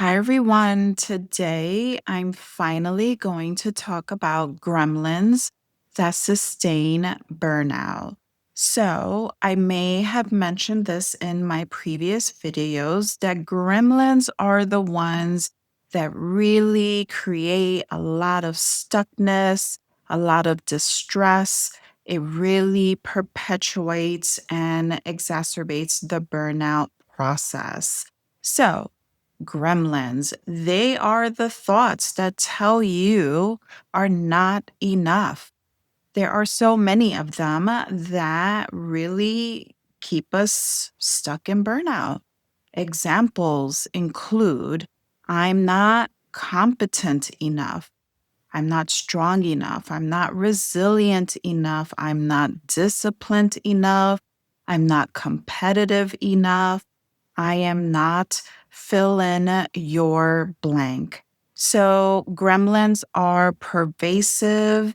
Hi, everyone. Today, I'm finally going to talk about gremlins that sustain burnout. So, I may have mentioned this in my previous videos that gremlins are the ones that really create a lot of stuckness, a lot of distress. It really perpetuates and exacerbates the burnout process. So, gremlins, they are the thoughts that tell you are not enough. There are so many of them that really keep us stuck in burnout. Examples include I'm not competent enough. I'm not strong enough. I'm not resilient enough. I'm not disciplined enough. I'm not competitive enough. I am not fill in your blank. So, gremlins are pervasive.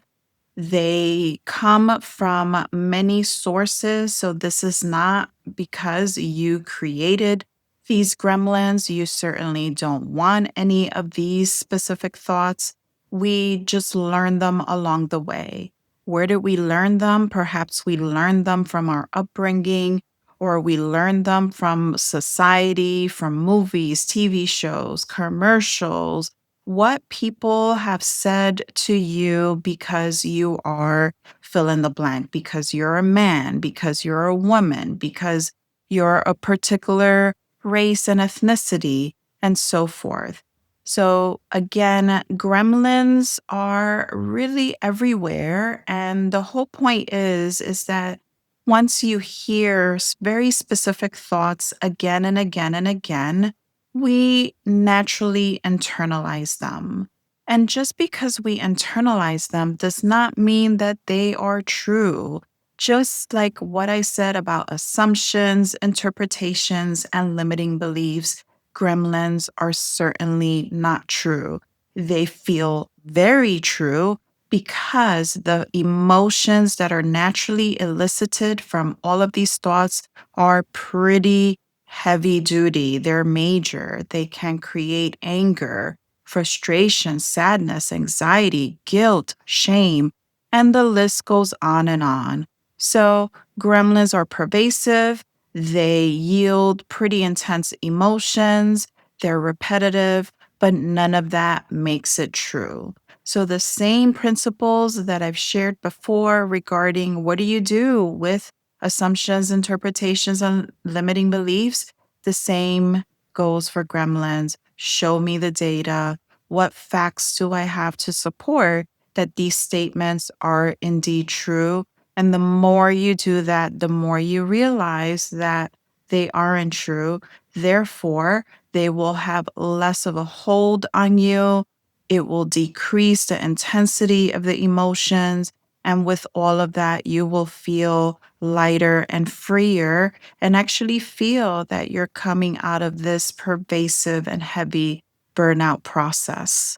They come from many sources. So, this is not because you created these gremlins. You certainly don't want any of these specific thoughts. We just learn them along the way. Where did we learn them? Perhaps we learned them from our upbringing, or we learned them from society, from movies, TV shows, commercials, what people have said to you because you are fill in the blank, because you're a man, because you're a woman, because you're a particular race and ethnicity, and so forth. So, again, gremlins are really everywhere. And the whole point is that once you hear very specific thoughts again and again and again, we naturally internalize them. And just because we internalize them does not mean that they are true. Just like what I said about assumptions, interpretations, and limiting beliefs, gremlins are certainly not true. They feel very true because the emotions that are naturally elicited from all of these thoughts are pretty heavy duty, they're major. They can create anger, frustration, sadness, anxiety, guilt, shame, and the list goes on and on. So, gremlins are pervasive, they yield pretty intense emotions, they're repetitive, but none of that makes it true. So, the same principles that I've shared before regarding what do you do with assumptions, interpretations, and limiting beliefs, the same goes for gremlins. Show me the data. What facts do I have to support that these statements are indeed true? And the more you do that, the more you realize that they aren't true. Therefore, they will have less of a hold on you. It will decrease the intensity of the emotions. And with all of that, you will feel lighter and freer and actually feel that you're coming out of this pervasive and heavy burnout process.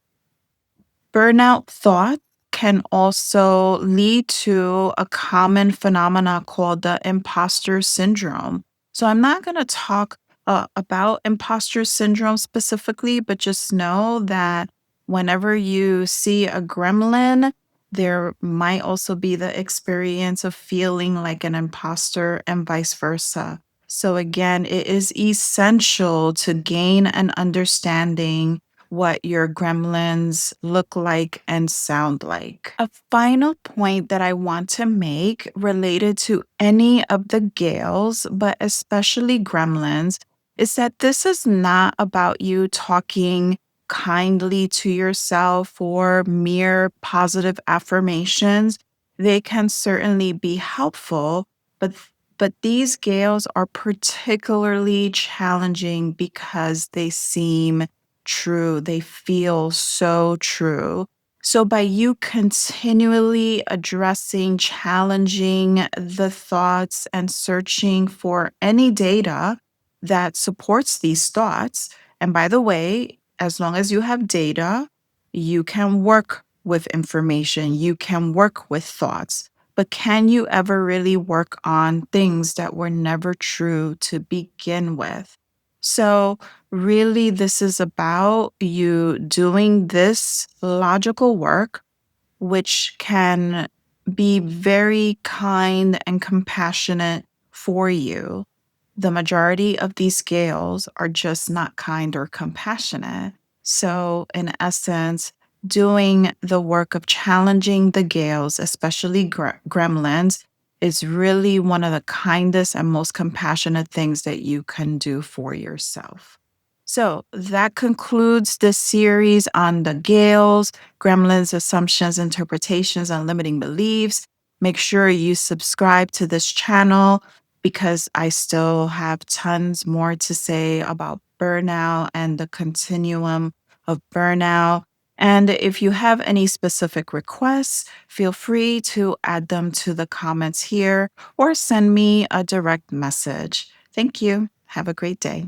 Burnout thought can also lead to a common phenomena called the imposter syndrome. So, I'm not going to talk about imposter syndrome specifically, but just know that whenever you see a gremlin, there might also be the experience of feeling like an imposter and vice versa. So, again, it is essential to gain an understanding what your gremlins look like and sound like. A final point that I want to make related to any of the Gales, but especially gremlins, is that this is not about you talking kindly to yourself or mere positive affirmations. They can certainly be helpful, but these Gales are particularly challenging because they seem true. They feel so true. So, by you continually addressing, challenging the thoughts, and searching for any data that supports these thoughts, and by the way, as long as you have data, you can work with information, you can work with thoughts. But can you ever really work on things that were never true to begin with? So, Really, this is about you doing this logical work, which can be very kind and compassionate for you. The majority of these scales are just not kind or compassionate. So, in essence, doing the work of challenging the Gales, especially gremlins, is really one of the kindest and most compassionate things that you can do for yourself. So, that concludes the series on the Gales, gremlins, assumptions, interpretations, and limiting beliefs. Make sure you subscribe to this channel because I still have tons more to say about burnout and the continuum of burnout. And if you have any specific requests, feel free to add them to the comments here or send me a direct message. Thank you. Have a great day.